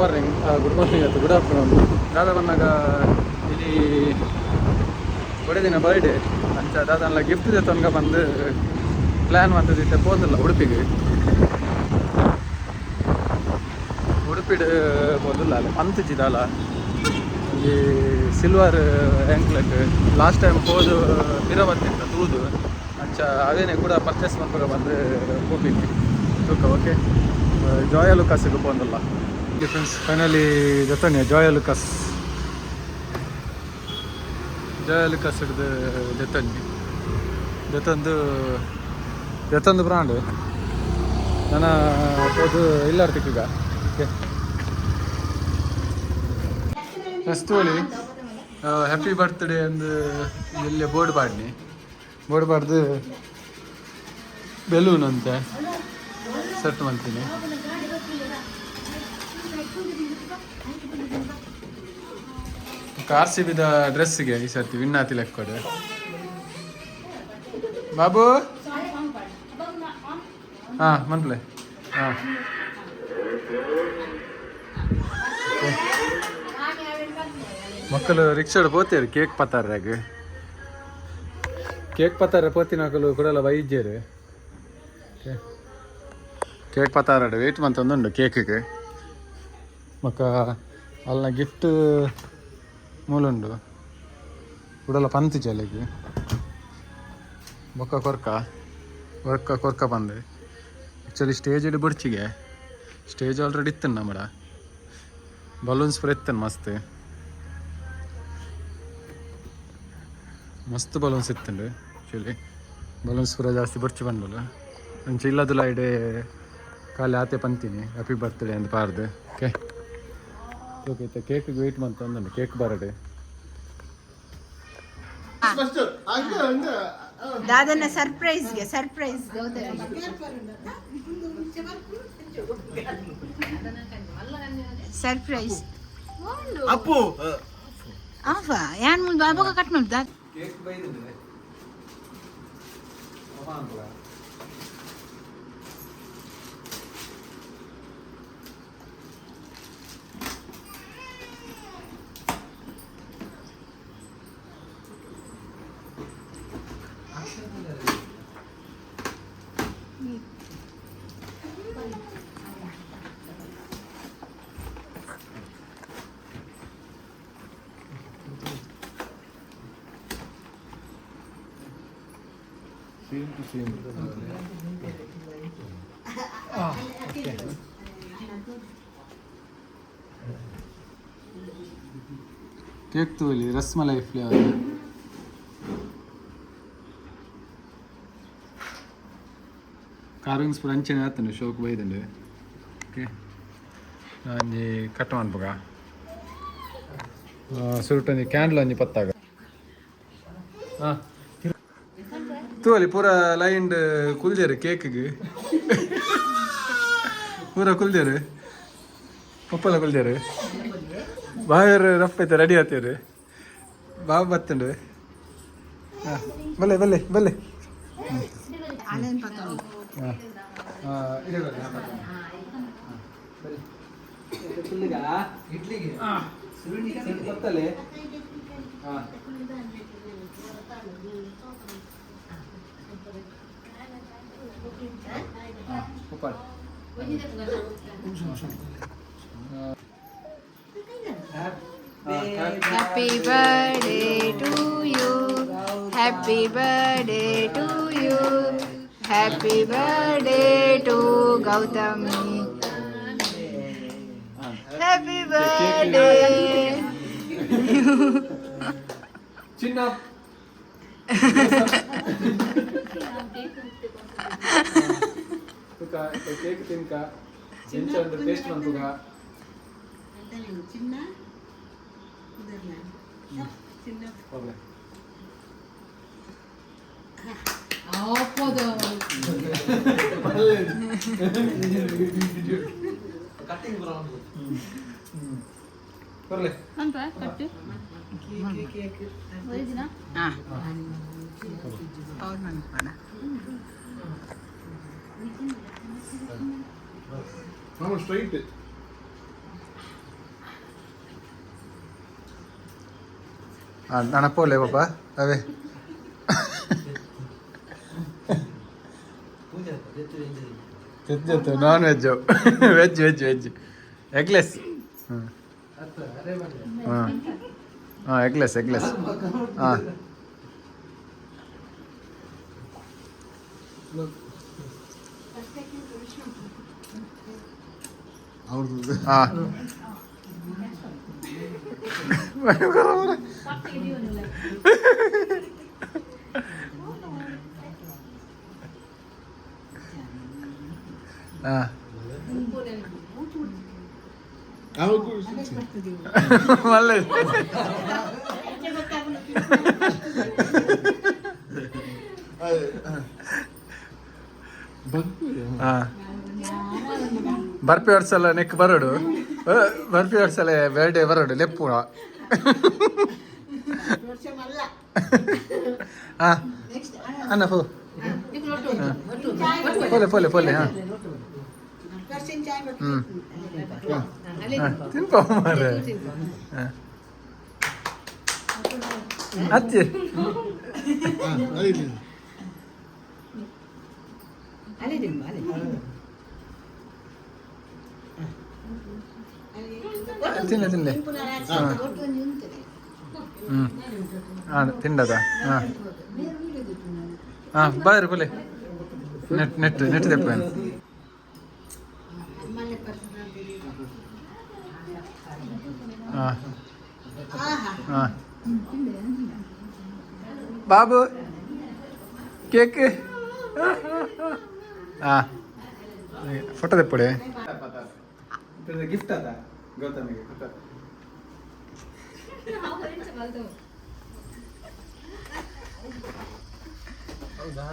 Good morning ಆಯ್ತು, good afternoon. ದಾದ ಬಂದಾಗ ಇಲ್ಲಿ ಒಡೆ ದಿನ ಬರ್ಡೇ ಅಂಚ ದಾದನ್ಲ ಗಿಫ್ಟ್ ತನಕ ಬಂದು ಪ್ಲ್ಯಾನ್ ಮಾಡ್ತಿದ್ದೆ ಹೋದಿಲ್ಲ ಉಡುಪಿಗೆ. ಉಡುಪಿಡ್ ಹೋದಿಲ್ಲ ಅಲ್ಲ ಅಂತಿದ್ದಿದ್ದಲ್ಲ ಈ ಸಿಲ್ವರ್ ಆ್ಯಂಕ್ಲೆಟ್ ಲಾಸ್ಟ್ ಟೈಮ್ ಹೋದು ಇರವತ್ತಿಂದ ತೂದು ಅಂಚ ಅದೇನೆ ಕೂಡ ಪರ್ಚೇಸ್ ಮಾಡ್ಬೇಕು ಬಂದು ಹೋಗ್ಲಿಕ್ಕೆ ತೂಕ. ಓಕೆ, ಜಾಯ ಲುಕಾಸಿಗೆ ಬಂದಲ್ಲ ಫ್ರೆಂಡ್ಸ್. ಫೈನಲಿ ಜೊತೆ ಜಾಯ ಲುಕಾಸ್ ಹಿಡ್ದು ಜೊತೊಂದು ಬ್ರಾಂಡ್ ನಾನು ಹೋದು ಇಲ್ಲಾರ್ತಿಕ್ಕೀಗ. ಓಕೆ ಫಸ್ಟುವಳಿ ಹ್ಯಾಪಿ ಬರ್ತ್ಡೇ ಅಂದು ಇಲ್ಲೇ ಬೋರ್ಡ್ ಪಾಡ್ದು ಬೆಲೂನ್ ಅಂತ ಸೆಟ್ ಮಾಡ್ತೀನಿ. RCBದ ಡ್ರೆಸ್ಸಿಗೆ ಈ ಸರ್ತಿ ವಿನ್ನಾತಿ ಲೆಕ್ಕೊಡೆ ಬಾಬು. ಹಾಂ ಮನ್ಪ್ಲೆ ಹಾಂ ಮಕ್ಕಳು ರಿಕ್ಷಾಡ್ ಪೋತೇರು ಕೇಕ್ ಪತ್ತಾರ್ರಾಗ ಪೋತಿನ ಮಕ್ಕಳು ಕೂಡ ವೈದ್ಯರು ಕೇಕ್ ಪತ್ತಾರ ವೆಯ್ಟ್ ಮಂತೊಂದುಂಡು ಕೇಕಿಗೆ ಮಕ್ಕ ಅಲ್ಲ ಗಿಫ್ಟ್ ಮೂಲುಂಡು ಕೂಡಲ ಪಂತು ಚಲಿಗೆ ಬೊಕ್ಕ ಕೊರ್ಕ ಬಂದೆ. ಆ್ಯಕ್ಚುಲಿ ಸ್ಟೇಜ್ ಇಡು ಬುಡ್ಚಿಗೆ ಸ್ಟೇಜ್ ಆಲ್ರೆಡಿ ಇತ್ತು ನಮ್ಮಡ ಬಲೂನ್ಸ್ ಪೂರ ಇತ್ತನ್ ಮಸ್ತ್ ಬಲೂನ್ಸ್ ಇತ್ತಂಡು. ಆ್ಯಕ್ಚುಲಿ ಬಲೂನ್ಸ್ ಪೂರ ಜಾಸ್ತಿ ಬುಡ್ಚಿ ಬಂಡಲ್ಲ ಅಂಚೆ ಇಲ್ಲದಿಲ್ಲ ಇಡೆ ಖಾಲಿ ಆತೆ ಪಂತೀನಿ ಹ್ಯಾಪಿ ಬರ್ತ್ಡೇ ಅಂತ ಪಾರ್ದು. ಓಕೆ ಓಕೆ ಕೇಕಿಗೆ ವೆಯ್ಟ್ ಮಾಡ್ತಾ ಅಂದಂಡು ಕೇಕ್ ಬರಡೆ ದಾದನ ಸರ್ಪ್ರೈಸ್ ಅಪ್ಪು ಆಫಾ ಯಾನ್ ಮುಂದೆ ಬಾಬಾಗ ಕಟ್ ಮಾಡ್ದ ಕೇಕ್ ಬೈದಿದೆ ಕೇಕ್ ತೋಲಿ ರಸ್ಮಲೈ ಫ್ಲೇವರ್ ಕಾರ್ವಿಂಗ್ಸ್ ಪೂರ ಅಂಚನೆ ಆತನು ಶೋಕ್ ಬೈದಂಡು. ಓಕೆ ಒಂಜಿ ಕಟ್ ಮಾಡ್ಬೇಕ ಸುರುಟೊಂದು ಕ್ಯಾಂಡ್ಲ್ ಒಂಜಿ ಪತ್ತಾಗ ಹಾಂ ತೋಲಿ ಪೂರ ಲೈಂಡ್ ಕುಲ್ದೇರು ಕೇಕಿಗೆ ಪೂರ ಕುಲ್ದೇರು ಪಪ್ಪಲ ಕುಲ್ದೇರು ಬಾಯರ್ ರಫ್ ಐತೆ ರೆಡಿ ಆತೇವ್ರಿ ಬಾಬು ಬತ್ತಂಡು. ಹಾಂ ಬಲ್ಲೆ ಹಾಂ ಇಡ್ಲಿಗೆ ಬತ್ತಲೆ ಹಾಂ Happy birthday to you, happy birthday to you, happy birthday to Gautami, happy birthday Chinna तुका केक तिनका जेंचंद टेस्ट मन तुका चिन्ना चिन्ना ओके ಆಪೋದು ಕಟ್ಟಿಂಗ್ ಬರೋದು ಬರಲೆ ಅಂತ ಕಟ್ಟು ಕೇಕ್ ಒರಿಜಿನಲ್ ಹಾ ಪೌಡರ್ ಮಾಡ್ಕೊಳ್ಳೋಣ ನಾವು ಸ್ಟ್ರೈಟ್ ನನಪ್ಪೋಲೆ ಪಾಪ ಅವೇ ಜೊತೆ non veg veg veg veg eggless ಹಾಂ ಹಾಂ ಎಗ್ಲೆಸ್ ಎಗ್ಲೆಸ್ ಹಾಂ ಹಾಂ మళ్ళీ ಬರ್ಪಿ ಹೊಡ್ಸಲ್ಲ ನೆಕ್ ಬರೋಡು ಬರ್ಪಿ ಹೊಡ್ಸಲ್ಲ ಬೇರ್ಡೆ ಬರೋಡು ಲೆಪ್ಪು ಹಾಂ ಅನ್ನ ಪೋ ಪೋಲೆ ಪೋಲೆ ಪೋಲೆ ಹಾಂ ತಿನ್ಪ ಮಾರ ಹಚ್ಚಿ ತಿನ್ಲೆ ತಿನ್ಲೆ ಹಾಂ ತಿಂಡದ ಹಾಂ ಹಾಂ ಬಾರಿ ಪೊಲೆ ನೆಟ್ ನೆಟ್ ನೆಟ್ ತೆಪ್ಪೇನು ಹಾಂ ಹಾಂ ಬಾಬು ಕೇಕ್ ಹಾಂ ಫೋಟೋ ತೆಪ್ಪಡೆ ಗಿಫ್ಟ್ ಅದ ಗೌತಮಿಗೆ ಹೌದಾ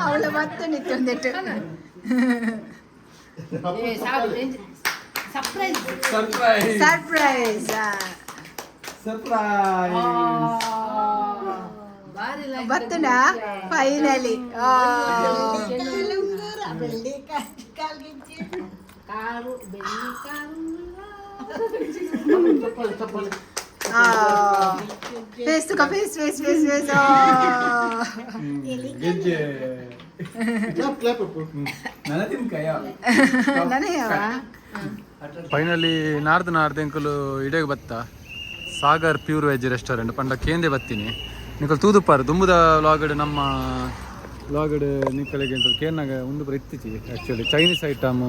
ಅವಳ ಮತ್ತೆ ನಿಂತು ಸರ್ಪ್ರೈಸ್ ಬರ್ತನಾ finally face to face face face face finally ನಾರ್ದು ಎಂಕುಲು ಇಡೆಗೆ ಬತ್ತ ಸಾಗರ್ ಪ್ಯೂರ್ ವೆಜ್ ರೆಸ್ಟೋರೆಂಟ್ ಪಂಡ ಕೇಂದೆ ಬತ್ತೀನಿ ನಿಕಲ್ ತೂದುಪ್ಪಾರು ದುಂಬುದ ಲಾಗಡ್ ನಮ್ಮ ಲಾಗಡ್ ನಿಕಲಿಗೆ ಕೇರ್ನಾಗ ಒಂದು ಬರ ಇತ್ತಿಚಿ ಆ್ಯಕ್ಚುಲಿ ಚೈನೀಸ್ ಐಟಮ್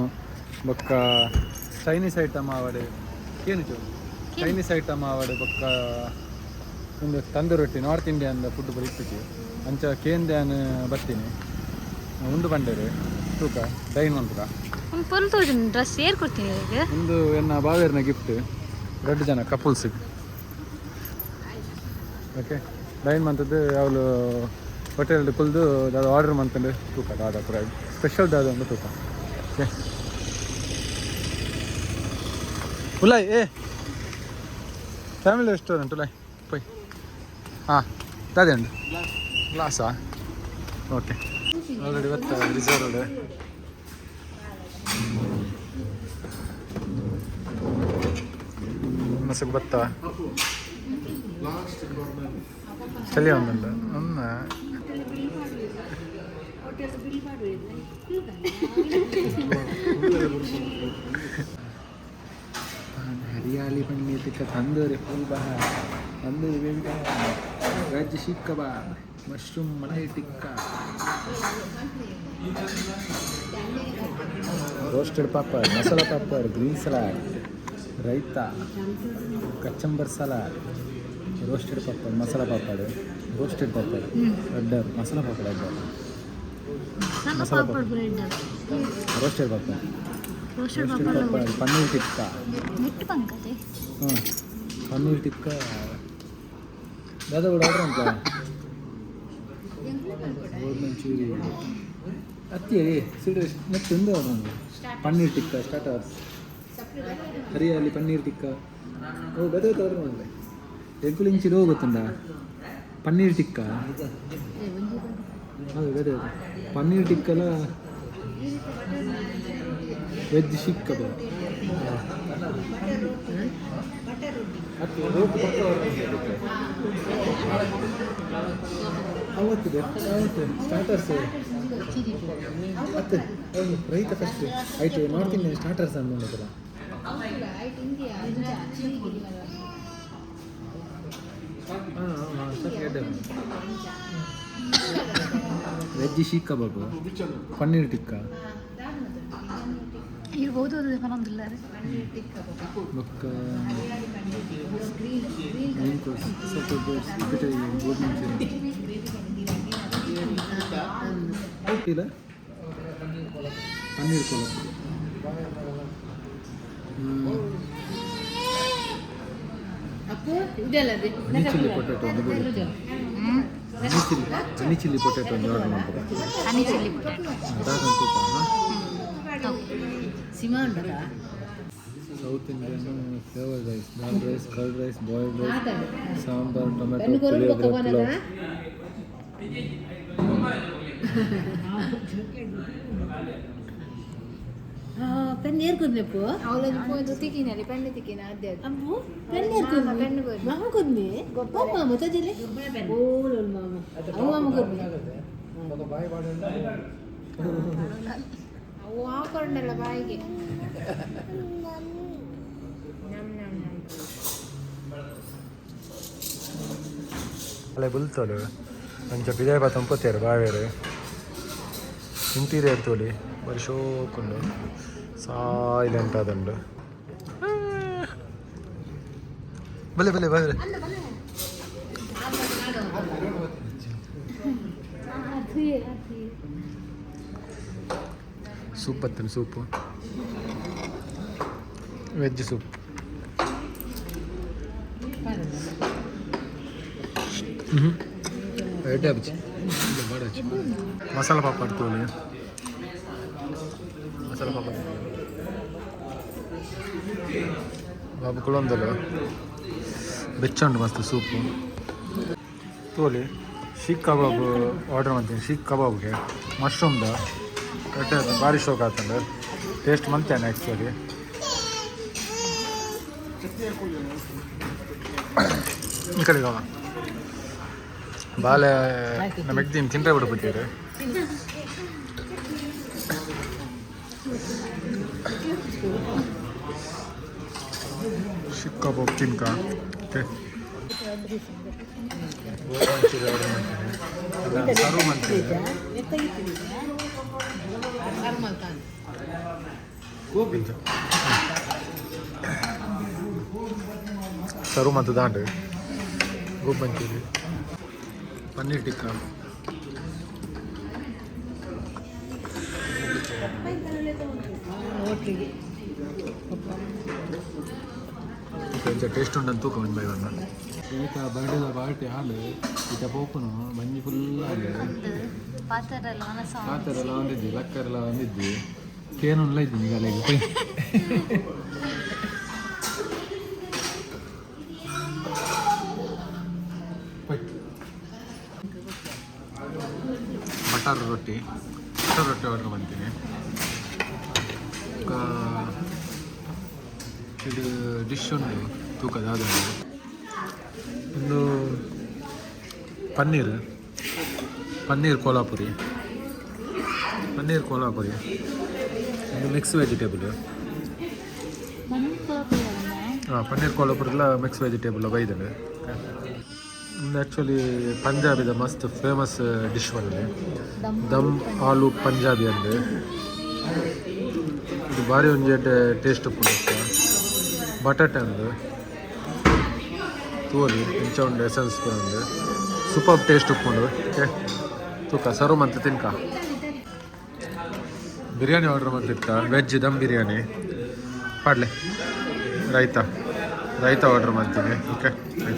ಬೊಕ್ಕ ಚೈನೀಸ್ ಐಟಮ್ ಆವಡೆ ಕೇನಿಚು ಚೈನೀಸ್ ಐಟಮ್ ಆವಡೆ ಬೊಕ್ಕ ಒಂದು ತಂದು ರೊಟ್ಟಿ ನಾರ್ತ್ ಇಂಡಿಯನ್ ಫುಡ್ ಬರ ಇತ್ತಿಚಿ ಅಂಚ ಕೇಂದ್ಯಾನ್ ಬತ್ತೀನಿ ಉಂಡು ಬಂಡೇರು ತೂಕ ಡೈನ್ ಮಂತ್ರ ಡ್ರೆಸ್ ಏರ್ ಕೊಡ್ತೀನಿ ಒಂದು ಎನ್ನ ಬಾವೇರ್ನ ಗಿಫ್ಟ್ 2 ಜನ ಕಪಲ್ಸಿಗೆ ಓಕೆ ಡೈನ್ ಮಂತದ್ದು ಅವಳು ಹೋಟೆಲ್ ಕುಲ್ದು ಅದು ಆರ್ಡರ್ ಮಂತಂದು ತೂಕ ದಾದ ಪುರ ಸ್ಪೆಷಲ್ ದಾದ ಒಂದು ತೂಕ ಓಕೆ ಉಲಾಯ್ ಫ್ಯಾಮಿಲಿ ರೆಸ್ಟೋರೆಂಟ್ ಉಲಾಯ್ ಪೈ ಹಾಂ ದಾದೆ ಉಂಟು ಗ್ಲಾಸಾ ಓಕೆ ಆಲ್ರೆಡಿ ಗೊತ್ತಾ ರಿಸರ್ವ್ಡ್ ಮಸಕ್ಕೆ ಬತ್ತ ಚಳಿ ಒಂದಲ್ಲ ಒಮ್ಮ हरियाली पन्नी टिक्का तंदूरी फूल बहार तंदूरी बेबी कबाब वेज शीख कबाब मशरूम मलाई टिक्का रोस्टेड पापड़ मसाला पापड़ ग्रीन सलाद रायता कचंबर सलाद रोस्टेड पापड़ मसाला पापड़ रोस्टेड पापड़ अड्डर मसाला पापड़ अड्डर मसाला पापड़ रोस्टेड पापड़ रोस्टेड पापड़ पनीर टिक्का नेट पंकते पनीर टिक्का दादा ಕೂಡ ಆರ್ಡರ್ ಅಂತ ಗೋಬಿ ಮಂಚೂರಿ ಅತ್ತಿ ಸಿಡ್ರೆ ಮತ್ತೊಂದು ಪನ್ನೀರ್ ಟಿಕ್ಕ ಸ್ಟಾರ್ಟರ್ಸ್ ಹರಿಯಾಲಿ ಪನ್ನೀರ್ ಟಿಕ್ಕ ಓ ಗದೆ ಆರ್ಡರ್ ಮಾಡಿದೆ ಎಗ್ಗುಲಿಂಚಿದು ಗೊತ್ತುಂಡ ಪನ್ನೀರ್ ಟಿಕ್ಕ ಹೌದು ಗದೆ ಪನ್ನೀರ್ ಟಿಕ್ಕಲ ವೆಜ್ ಶಿಕ್ ಕಬಾಬ್ ಅವತ್ತಿದೆ ಸ್ಟಾರ್ಟರ್ಸ್ ಮತ್ತೆ ರೈತ ಫಸ್ಟ್ ಆಯ್ತು ನಾರ್ತ್ ಇಂಡಿಯನ್ ಸ್ಟಾರ್ಟರ್ಸ್ ಅನ್ನೋದ್ರ ವೆಜ್ ಶೀಖ್ ಕಬಾಬ್ ಪನ್ನೀರ್ ಟಿಕ್ಕ ಇರ್ಬೋದು ಅದು ಪರವಾಗಿಲ್ಲ ಬೊಕ್ಕ ಮೇನ್ ಕೋರ್ಸ್ ಸ್ವಲ್ಪ ಗೋಬಿ ಮಂಚೂರಿ ಇಲ್ಲ paneer Kolhapuri honey chilli potato ಒಂದು ಬಿಡು ಹನಿ ಚಿಲ್ಲಿ ಪೊಟ್ಯಾಟೊ ಒಂದು ಆರ್ಡರ್ ಮಾಡ್ತಾರೆ ಹನಿ ಚಿಲ್ಲಿ ಪೊಟ್ಯಾಟೊ ಅದಾಗಂತೂ ಸಿಮಾ ಉಂಟಲ್ಲ South Indian flavour rice dal rice curd rice boiled rice sambar tomato puliyogare pulao paneer ಕುದ್ನೆಪ್ಪು ಅವಳದು ಪೋದು ತಿಕ್ಕಿನಲ್ಲಿ ಪೆಣ್ಣು ತಿಕ್ಕಿನ ಅದೇ ಅಮ್ಮು ಪನ್ನೀರ್ ಕುದ್ನೆ ಪೆಣ್ಣು ಕುದ್ನೆ ಮಾಮ ಕುದ್ನೆ ಗೊಬ್ಬ ಮಾಮ ತಜಲೆ ಓಲ್ ಮಾಮ ಅವು ಮಾಮ ಕುದ್ನೆ ಅವು ಹಾಕೊಂಡಲ್ಲ ಬಾಯಿಗೆ ಅಲ್ಲೇ ಬುಲ್ತೋಲು ಅಂಚ ಬಿದಾಯ ತಂಪತ್ತೇರು ಬಾವೇರು ಇಂಟೀರಿಯರ್ ತೋಲಿ ಬರೀ ಶೋಕುಂಡು ಸೈಲೆಂಟ್ ಆದಂಡು ಬಲೆ ಬಲೆ ಬಲೆ ಸೂಪ್ ಬರ್ತೇನೆ ಸೂಪು ವೆಜ್ ಸೂಪ್ ಎಡ್ಡೆ ಹಚ್ಚಿ ಬಾಡ ಹಚ್ಚಿ ಮಸಾಲ ಪಾಪಡ್ ತೋಲಿ ಮಸಾಲ ಪಾಪಡ್ ಬಾಬು ಕುಳೊಂದಲು ಬೆಚ್ಚಂಡು ಮಸ್ತ್ ಸೂಪು ತೋಲಿ ಶೀಖ್ ಕಬಾಬ್ ಆರ್ಡರ್ ಮಾಡ್ತೀನಿ ಶೀಖ್ ಕಬಾಬ್ಗೆ ಮಶ್ರೂಮ್ದ ಎಡ್ಡೆ ಭಾರಿ ಶೋಕ್ ಆಗ್ತಂಡು ಟೇಸ್ಟ್ ಮಂತೇನೆ ಆ್ಯಕ್ಚುಲಿ ಈ ಕಡೆಗೆ ಹೋಗ ಬಾಳೆ ನಮ್ಮ ಎಗ್ದೀನ್ ತಿಂಡ್ರೆ ಬಿಡ್ಬಿಟ್ಟಿರಿ ಶಿಕ್ ಕಬಾಬ್ ತಿನ್ಕ ಓಕೆ ಸರ್ವ್ ಮಾಡ್ತೀನಿ ಸರ್ವ್ ಮತ್ತು ದಾಂಡು ಗೋಬಿ ಮಂಚೂರಿ ಪನ್ನೀರ್ ಟಿಕ್ಕ కొంచెం టేస్ట్ ఉండదు తూకం బై వన్ ఈత బర్త్డేల పార్టీ హాల్ ఈత పోపుನು ಮಂಜಿ ಫುಲ್ ಹಾಲು ಪಾತ್ರೆಲ್ಲ ಒಂದಿದ್ದಿ ಲಕ್ಕರೆಲ್ಲ ಒಂದಿದ್ದಿ ಕೇನುಲ್ಲ ಇದ್ದೀನಿ ಈಗ ಅಲ್ಲಿಗೆ ಬಟರ್ ರೊಟ್ಟಿ ಆರ್ಡರ್ ಮಾಡ್ತೀನಿ ಇದು ಡಿಶ್ ಉಂಟು ತೂಕದ ಒಂದು ಪನ್ನೀರ್ ಕೋಲಾಪುರಿ ಒಂದು ಮಿಕ್ಸ್ ವೆಜಿಟೇಬಲ್ ಹಾಂ ಪನ್ನೀರ್ ಕೋಲಾಪುರಿಲ್ಲ ಮಿಕ್ಸ್ ವೆಜಿಟೇಬಲ್ ಬೈದನು ಒಂದು ಆ್ಯಕ್ಚುಲಿ ಪಂಜಾಬಿದ ಮಸ್ತ್ ಫೇಮಸ್ ಡಿಶ್ ಬಂದಿದೆ ದಮ್ ಆಲೂ ಪಂಜಾಬಿ ಅಂದು ಇದು ಭಾರಿ ಒಂದು ಟೇಸ್ಟ್ ಉಪ್ಪು ಬಟಾಟೆ ಅಂದು ತೋಲಿ ಇಂಚ ಒಂದು ಎಸೆನ್ಸ್ ಒಂದು ಸೂಪರ್ ಟೇಸ್ಟ್ ಉಪ್ಪುಂಡು ಓಕೆ ತೂಕ ಸರ್ವ್ ಮಂತ್ ತಿನ್ಕ ಬಿರಿಯಾನಿ ಆರ್ಡರ್ ಮಾಡ್ತಿರ್ತ ವೆಜ್ ದಮ್ ಬಿರಿಯಾನಿ ಪಾಡ್ಲೆ ರೈತ ಆರ್ಡರ್ ಮಾಡ್ತೀನಿ ಓಕೆ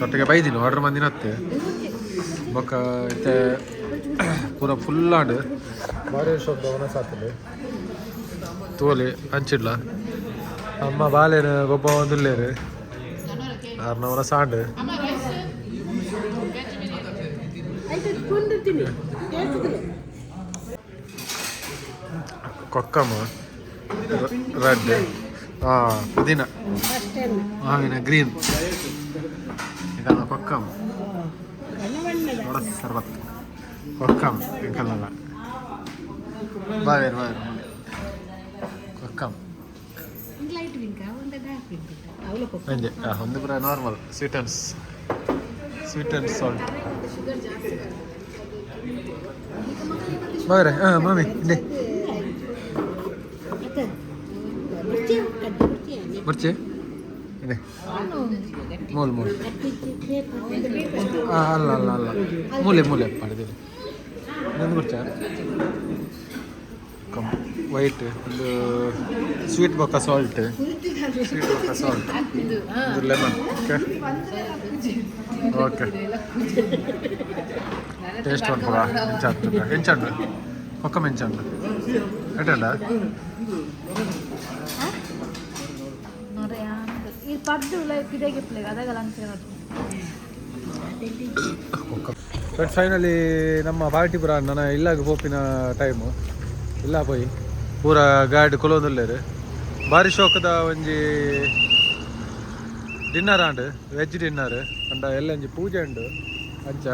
ಒಟ್ಟಿಗೆ ಬೈದೀನಿ ಆರ್ಡರ್ ಮಾಡ್ದಿನ ಹತ್ತೆ ಬೊಕ್ಕ ಇತ್ತೆ ಪೂರ ಫುಲ್ ಆಡು ಬಾರಿ ಶೋಕ್ ಅವನ ಸಾತಲೆ ತೋಲೆ ಹಂಚಿಡ್ಲ ಅಮ್ಮ ಬಾಲೇನ ಗೊಬ್ಬ ಒಂದಿಲ್ಲೇರು ಆರ್ನವನ ಸಾಂಡು ಕೊಕ್ಕಮ್ಮ ರೆಡ್ ಪುದೀನ ಮಾವಿನ ಗ್ರೀನ್ ಇದನ್ನು ಕೊಕ್ಕಮ್ ಸರ್ಬತ್ ಕೊಕ್ಕಮ್ ಇಂಕಲ್ಲ ಬಾವೇರು ಬಾವೇರು ಕೊಕ್ಕಮ್ ಅಂಜೆ ಒಂದು ಪುರ ನಾರ್ಮಲ್ ಸ್ವೀಟ್ ಆ್ಯಂಡ್ ಸಾಲ್ಟ್ ಬಾವೇರೆ ಮಾಮಿ ಇಲ್ಲಿ ಬರ್ಚಿ ಇದೆ ಮೂಲೆ ಮೂಲೆ ಅಲ್ಲ ಅಲ್ಲ ಅಲ್ಲ ಮೂಲೆ ಮೂಲೆ ಮಾಡಿದ್ದೀವಿ ಇನ್ನೊಂದು ಬರ್ಚ ವೈಟ್ ಒಂದು ಸ್ವೀಟ್ ಬೊಕ್ಕ ಸಾಲ್ಟ್ ಒಂದು ಲೆಮನ್ ಓಕೆ ಟೇಸ್ಟ್ ಉಂಟು ಎಂಚಂಡು ಒಕ್ಕ ಮೆಂಚಂಡು ಎಟ್ಟಂಡ ಫೈನಲಿ ನಮ್ಮ ಪಾರ್ಟಿ ಪುರ ನನ್ನ ಇಲ್ಲಾಗ ಪೋಪಿನ ಟೈಮು ಇಲ್ಲ ಪೋಯಿ ಪೂರ ಗಾಡಿ ಕೊಲೊಂದುಲ್ಲೇರು ಬಾರಿ ಶೋಕದ ಒಂಜಿ ಡಿನ್ನರ್ ಆಂಡ್ ವೆಜ್ ಡಿನ್ನರ್ ಅಂಡ ಎಲ್ಲ ಒಂಜಿ ಪೂಜೆ ಉಂಡು ಅಂಚ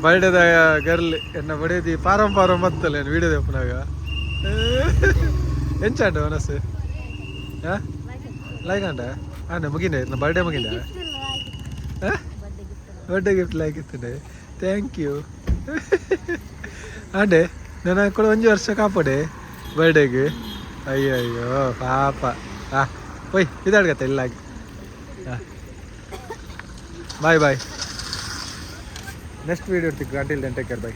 ಬರ್ಡೇದ ಗರ್ಲ್ ಎನ್ನ ಬಡೇದಿ ಪಾರಂ ಬತ್ತಲ್ಲ ಏನು ವೀಡಿಯೋ ತೆಪ್ಪನಾಗ ಎಂಚಾಂಡು ಮನಸ್ಸು ಹಾಂ ಲೈಕ್ ಅಂಡ ಆಂಡ ಮುಗಿಂಡೆ ನನ್ನ ಬರ್ಡೇ ಮುಗಿಂಡೆ ಬರ್ಡೇ ಗಿಫ್ಟ್ ಲೈಕ್ ಇತ್ತದೆ ಥ್ಯಾಂಕ್ ಯು ಆಂಡೆ ನನ್ನ ಕೂಡ 1 ವರ್ಷ ಕಾಪಡೆ ಬರ್ಡೇಗೆ ಅಯ್ಯಯ್ಯೋ ಪಾಪ ಹಾಂ ಓಯ್ ಇದಾಡ್ಗತ್ತೆ ಇಲ್ಲಾಗಿ ಹಾಂ ಬಾಯ್ ಬಾಯ್ ನೆಕ್ಸ್ಟ್ ವೀಡಿಯೋ ಇರ್ತಿಕ್ ಅಂಟಿಲ್ ದೆನ್ ಟೇಕ್ ಕೇರ್ ಬಾಯ್